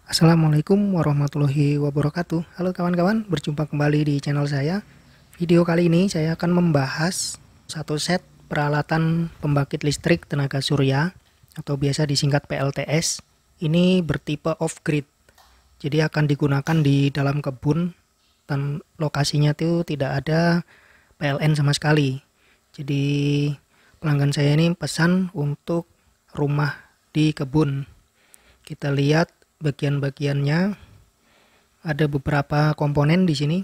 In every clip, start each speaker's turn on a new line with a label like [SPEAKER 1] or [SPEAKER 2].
[SPEAKER 1] Assalamualaikum warahmatullahi wabarakatuh. Halo kawan-kawan, berjumpa kembali di channel saya. Video kali ini saya akan membahas satu set peralatan pembangkit listrik tenaga surya atau biasa disingkat PLTS. Ini bertipe off-grid, jadi akan digunakan di dalam kebun dan lokasinya itu tidak ada PLN sama sekali. Jadi pelanggan saya ini pesan untuk rumah di kebun. Kita lihat bagian-bagiannya, ada beberapa komponen di sini.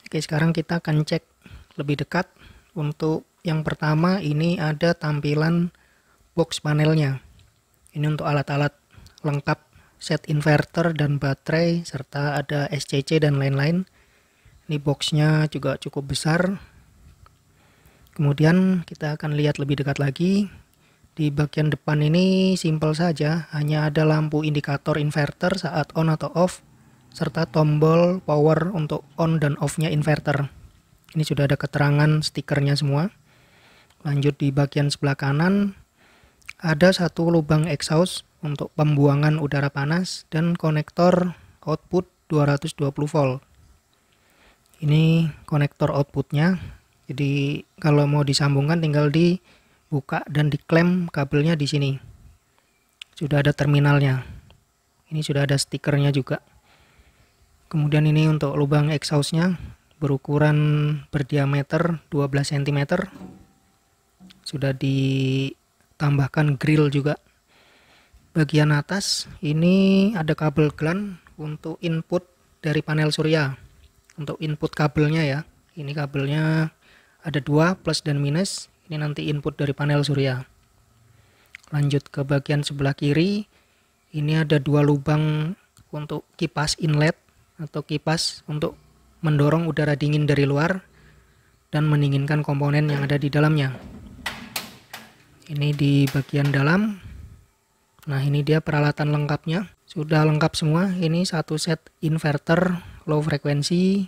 [SPEAKER 1] Oke, sekarang kita akan cek lebih dekat. Untuk yang pertama ini ada tampilan box panelnya. Ini untuk alat-alat lengkap, set inverter dan baterai, serta ada SCC dan lain-lain. Ini boxnya juga cukup besar. Kemudian kita akan lihat lebih dekat lagi. Di bagian depan ini simpel saja, hanya ada lampu indikator inverter saat on atau off, serta tombol power untuk on dan off-nya inverter. Ini sudah ada keterangan stikernya semua. Lanjut di bagian sebelah kanan, ada satu lubang exhaust untuk pembuangan udara panas dan konektor output 220 volt. Ini konektor outputnya, jadi kalau mau disambungkan tinggal dibuka dan diklem kabelnya di sini. Sudah ada terminalnya. Ini sudah ada stikernya juga. Kemudian ini untuk lubang exhaustnya berukuran berdiameter 12 cm. Sudah ditambahkan grill juga. Bagian atas ini ada kabel GLAN untuk input dari panel surya. Untuk input kabelnya ya. Ini kabelnya ada dua, plus dan minus. Ini nanti input dari panel surya. Lanjut ke bagian sebelah kiri. Ini ada dua lubang untuk kipas inlet atau kipas untuk mendorong udara dingin dari luar dan mendinginkan komponen yang ada di dalamnya. Ini di bagian dalam. Nah, ini dia peralatan lengkapnya. Sudah lengkap semua. Ini satu set inverter low frekuensi.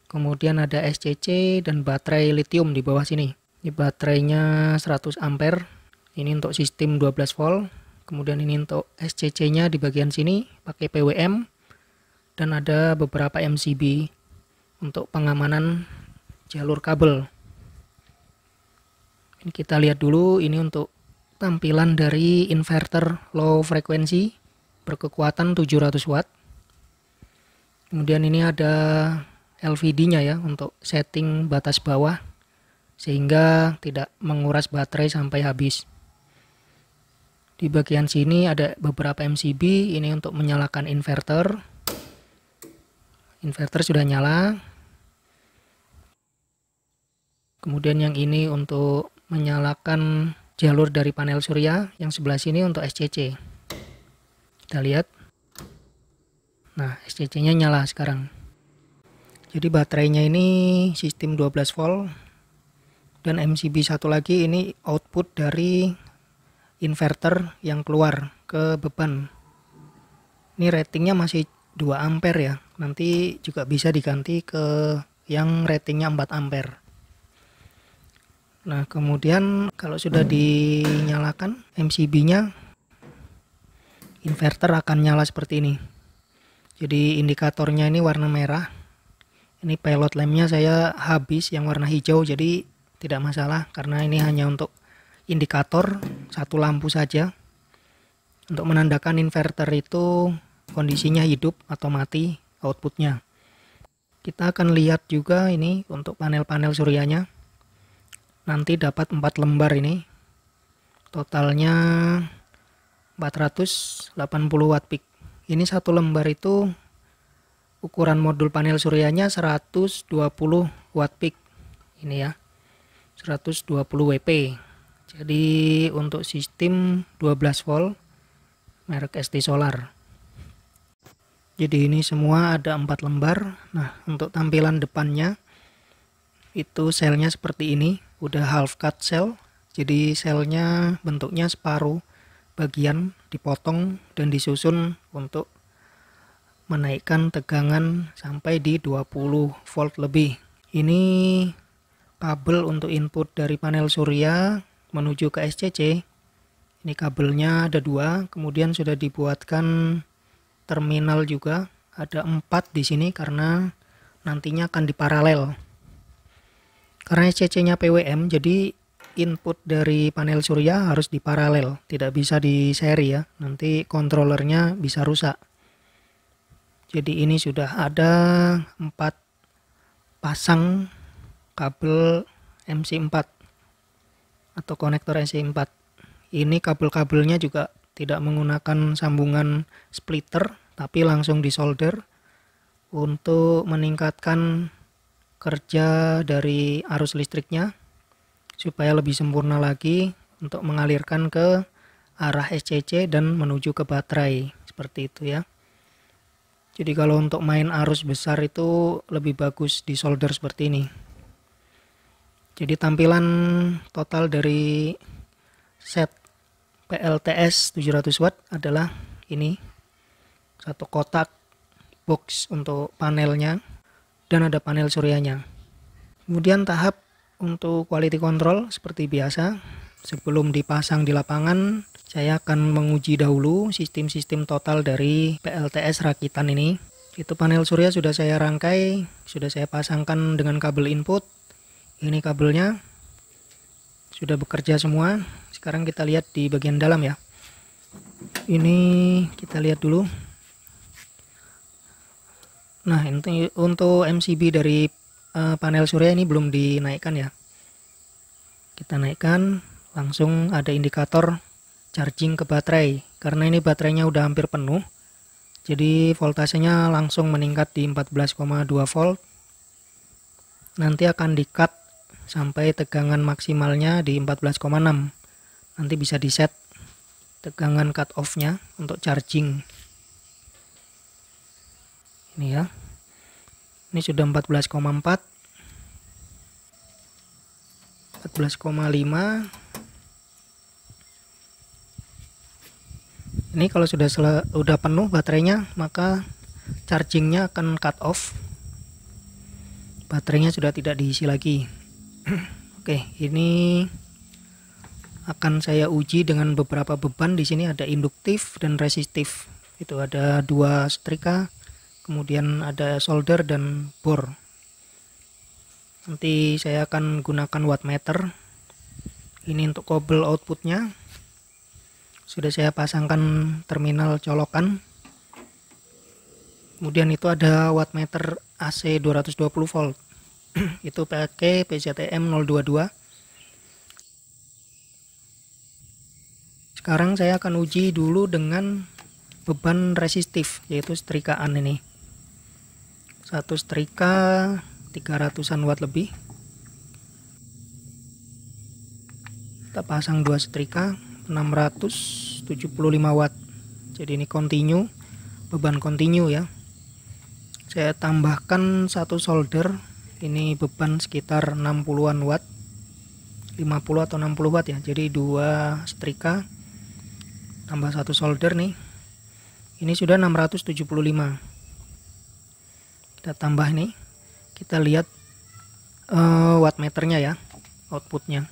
[SPEAKER 1] Kemudian ada SCC dan baterai lithium di bawah sini. Ini baterainya 100 ampere. Ini untuk sistem 12 volt. Kemudian ini untuk SCC-nya di bagian sini pakai PWM. Dan ada beberapa MCB untuk pengamanan jalur kabel. Ini kita lihat dulu, ini untuk tampilan dari inverter low frekuensi berkekuatan 700 watt. Kemudian ini ada LVD-nya ya untuk setting batas bawah sehingga tidak menguras baterai sampai habis. Di bagian sini ada beberapa MCB, ini untuk menyalakan inverter. Inverter sudah nyala. Kemudian yang ini untuk menyalakan jalur dari panel surya, yang sebelah sini untuk SCC. Kita lihat. Nah, SCC-nya nyala sekarang. Jadi baterainya ini sistem 12 volt. Dan MCB satu lagi ini output dari inverter yang keluar ke beban. Ini ratingnya masih 2 ampere ya. Nanti juga bisa diganti ke yang ratingnya 4 ampere. Nah, kemudian kalau sudah dinyalakan MCB-nya, inverter akan nyala seperti ini. Jadi indikatornya ini warna merah. Ini pilot lamp-nya saya habis yang warna hijau, jadi tidak masalah karena ini hanya untuk indikator satu lampu saja. Untuk menandakan inverter itu kondisinya hidup atau mati outputnya. Kita akan lihat juga ini untuk panel-panel suryanya. Nanti dapat 4 lembar ini. Totalnya 480 watt peak. Ini satu lembar itu ukuran modul panel suryanya 120 watt peak. Ini ya. 120 WP. Jadi untuk sistem 12 volt merek ST Solar. Jadi ini semua ada 4 lembar. Nah, untuk tampilan depannya itu selnya seperti ini, udah half cut cell. Jadi selnya bentuknya separuh bagian dipotong dan disusun untuk menaikkan tegangan sampai di 20 volt lebih. Ini kabel untuk input dari panel surya menuju ke SCC. Ini kabelnya ada dua, kemudian sudah dibuatkan terminal juga ada 4 di sini karena nantinya akan diparalel. Karena SCC-nya PWM, jadi input dari panel surya harus diparalel, tidak bisa di seri ya. Nanti controllernya bisa rusak. Jadi ini sudah ada 4 pasang kabel MC4 atau konektor MC4. Ini kabel-kabelnya juga tidak menggunakan sambungan splitter, tapi langsung disolder untuk meningkatkan kerja dari arus listriknya supaya lebih sempurna lagi untuk mengalirkan ke arah SCC dan menuju ke baterai, seperti itu ya. Jadi kalau untuk main arus besar itu lebih bagus di solder seperti ini. Jadi tampilan total dari set PLTS 700 watt adalah ini, satu kotak box untuk panelnya dan ada panel suryanya. Kemudian tahap untuk quality control seperti biasa, sebelum dipasang di lapangan saya akan menguji dahulu sistem-sistem total dari PLTS rakitan ini. Itu panel surya sudah saya rangkai, sudah saya pasangkan dengan kabel input. Ini kabelnya sudah bekerja semua. Sekarang kita lihat di bagian dalam ya. Ini kita lihat dulu. Nah, untuk MCB dari panel surya ini belum dinaikkan ya. Kita naikkan, langsung ada indikator charging ke baterai. Karena ini baterainya udah hampir penuh, jadi voltasenya langsung meningkat di 14,2 volt. Nanti akan di-cut sampai tegangan maksimalnya di 14,6. Nanti bisa di set tegangan cut off-nya untuk charging. Ini ya. Ini sudah 14,4, 14,5. Ini kalau sudah penuh baterainya, maka chargingnya akan cut off. Baterainya sudah tidak diisi lagi. Oke, ini akan saya uji dengan beberapa beban. Di sini ada induktif dan resistif. Itu ada 2 setrika, kemudian ada solder dan bor. Nanti saya akan gunakan wattmeter. Ini untuk kabel outputnya. Sudah saya pasangkan terminal colokan. Kemudian itu ada wattmeter AC 220 volt. Itu pakai PZTM 022. Sekarang saya akan uji dulu dengan beban resistif, yaitu setrikaan ini. Satu setrika 300-an watt lebih. Kita pasang 2 setrika 675 watt. Jadi ini continue, beban continue ya. Saya tambahkan satu solder, ini beban sekitar 60-an watt, 50 atau 60 watt ya. Jadi 2 setrika tambah satu solder nih. Ini sudah 675. Kita tambah nih. Kita lihat wattmeternya ya, outputnya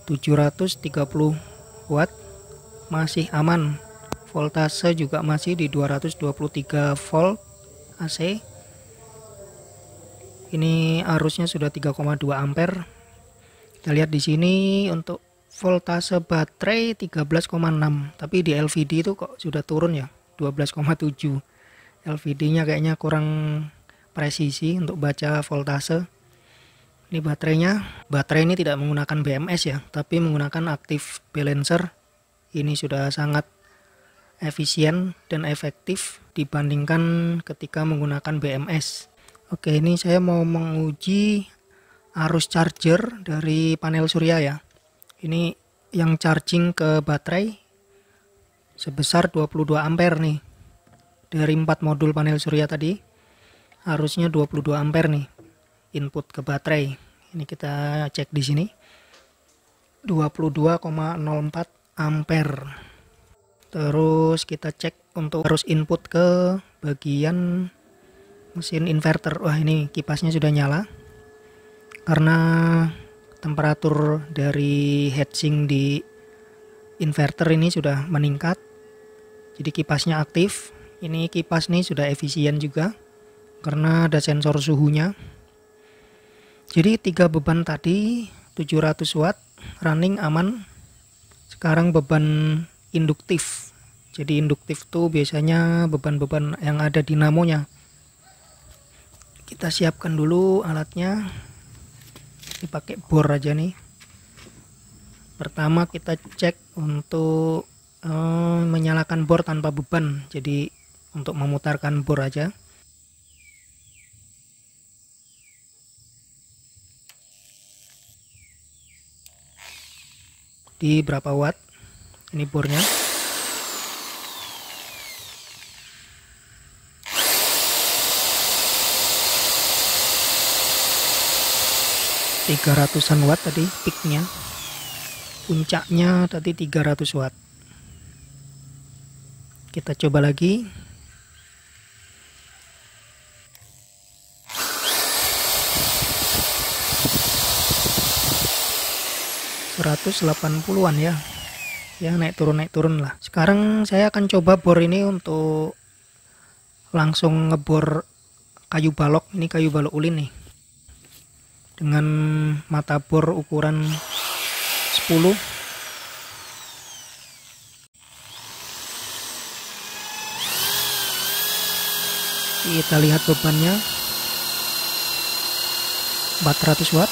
[SPEAKER 1] 730 watt, masih aman. Voltase juga masih di 223 volt AC. Ini arusnya sudah 3,2 ampere. Kita lihat di sini untuk voltase baterai 13,6, tapi di LVD itu kok sudah turun ya, 12,7. LVD-nya kayaknya kurang presisi untuk baca voltase. Ini baterainya. Baterai ini tidak menggunakan BMS ya, tapi menggunakan active balancer. Ini sudah sangat efisien dan efektif dibandingkan ketika menggunakan BMS. Oke, ini saya mau menguji arus charger dari panel surya ya. Ini yang charging ke baterai sebesar 22 ampere nih. Dari 4 modul panel surya tadi, arusnya 22 ampere nih. Input ke baterai. Ini kita cek di sini. 22,04 ampere. Terus kita cek untuk arus input ke bagian mesin inverter. Wah, ini kipasnya sudah nyala. Karena temperatur dari heatsink di inverter ini sudah meningkat. Jadi kipasnya aktif. Ini kipas nih sudah efisien juga karena ada sensor suhunya. Jadi 3 beban tadi 700 watt running aman. Sekarang beban induktif. Jadi induktif tuh biasanya beban-beban yang ada dinamonya. Kita siapkan dulu alatnya. Dipakai bor aja nih. Pertama kita cek untuk menyalakan bor tanpa beban. Jadi untuk memutarkan bor aja. Di berapa watt ini bornya? 300-an watt tadi peaknya, puncaknya tadi 300 watt. Kita coba lagi. 180-an ya, naik turun lah. Sekarang saya akan coba bor ini untuk langsung ngebor kayu balok. Ini kayu balok ulin nih, dengan mata bor ukuran 10. Kita lihat bebannya 400 watt.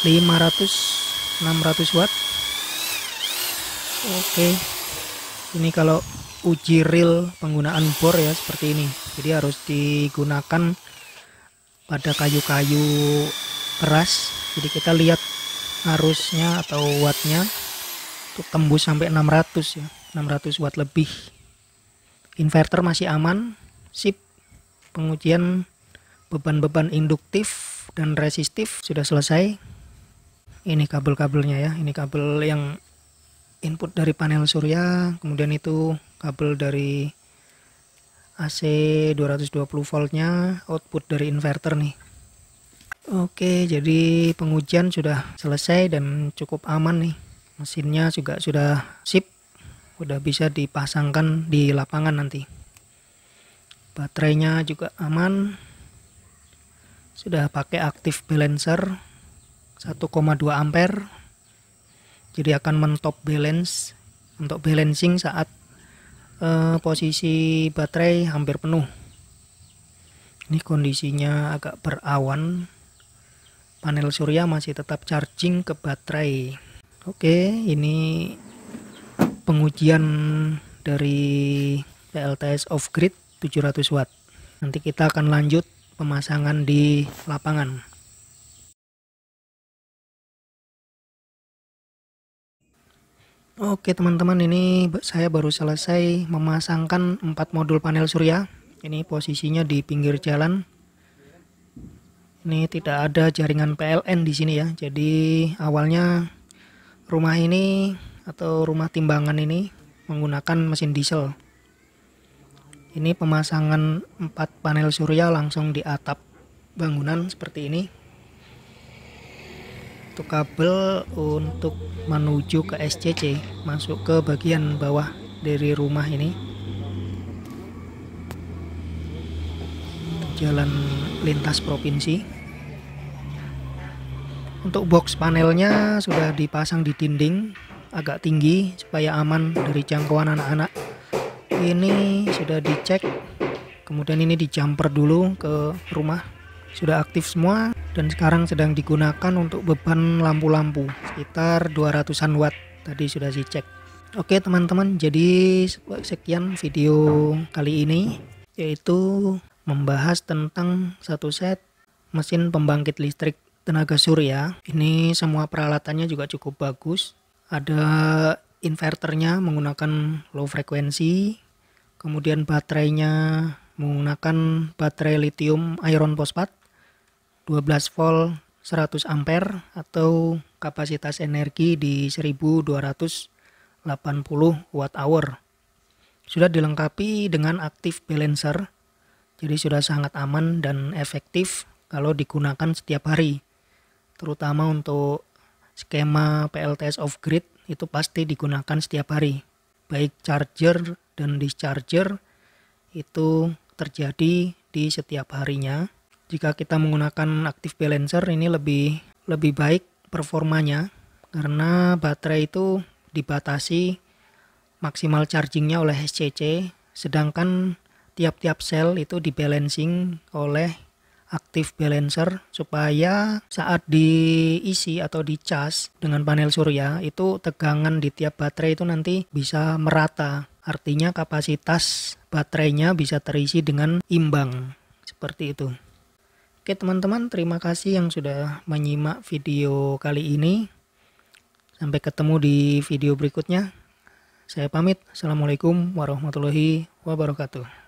[SPEAKER 1] 500-600 watt. Oke, ini kalau uji real penggunaan bor ya seperti ini. Jadi harus digunakan pada kayu-kayu keras. Jadi kita lihat arusnya atau wattnya untuk tembus sampai 600 ya, 600 watt lebih. Inverter masih aman, sip. Pengujian beban-beban induktif dan resistif sudah selesai. Ini kabel-kabelnya ya, ini kabel yang input dari panel surya, kemudian itu kabel dari AC 220 voltnya, output dari inverter nih. Oke, jadi pengujian sudah selesai dan cukup aman nih. Mesinnya juga sudah sip, udah bisa dipasangkan di lapangan nanti. Baterainya juga aman, sudah pakai active balancer 1,2 ampere. Jadi akan mentop balance untuk balancing saat posisi baterai hampir penuh. Ini kondisinya agak berawan, panel surya masih tetap charging ke baterai. Oke, ini pengujian dari PLTS off grid 700 watt. Nanti kita akan lanjut pemasangan di lapangan. Oke teman-teman, ini saya baru selesai memasangkan 4 modul panel surya. Ini posisinya di pinggir jalan. Ini tidak ada jaringan PLN di sini ya. Jadi awalnya rumah ini atau rumah timbangan ini menggunakan mesin diesel. Ini pemasangan 4 panel surya langsung di atap bangunan seperti ini. Untuk kabel untuk menuju ke SCC masuk ke bagian bawah dari rumah ini, jalan lintas provinsi. Untuk box panelnya sudah dipasang di dinding agak tinggi supaya aman dari jangkauan anak-anak. Ini sudah dicek, kemudian ini di jumper dulu ke rumah, sudah aktif semua. Dan sekarang sedang digunakan untuk beban lampu-lampu sekitar 200-an watt, tadi sudah dicek. Oke teman-teman, jadi sekian video kali ini, yaitu membahas tentang satu set mesin pembangkit listrik tenaga surya. Ini semua peralatannya juga cukup bagus. Ada inverternya menggunakan low frekuensi, kemudian baterainya menggunakan baterai lithium iron phosphate 12 volt 100 ampere atau kapasitas energi di 1280 watt hour. Sudah dilengkapi dengan active balancer, jadi sudah sangat aman dan efektif kalau digunakan setiap hari, terutama untuk skema PLTS off grid itu pasti digunakan setiap hari. Baik charger dan discharger itu terjadi di setiap harinya. Jika kita menggunakan active balancer ini lebih baik performanya karena baterai itu dibatasi maksimal chargingnya oleh SCC, sedangkan tiap-tiap sel itu dibalancing oleh active balancer supaya saat diisi atau dicas dengan panel surya itu tegangan di tiap baterai itu nanti bisa merata. Artinya kapasitas baterainya bisa terisi dengan imbang. Seperti itu. Oke teman-teman, terima kasih yang sudah menyimak video kali ini. Sampai ketemu di video berikutnya. Saya pamit. Assalamualaikum warahmatullahi wabarakatuh.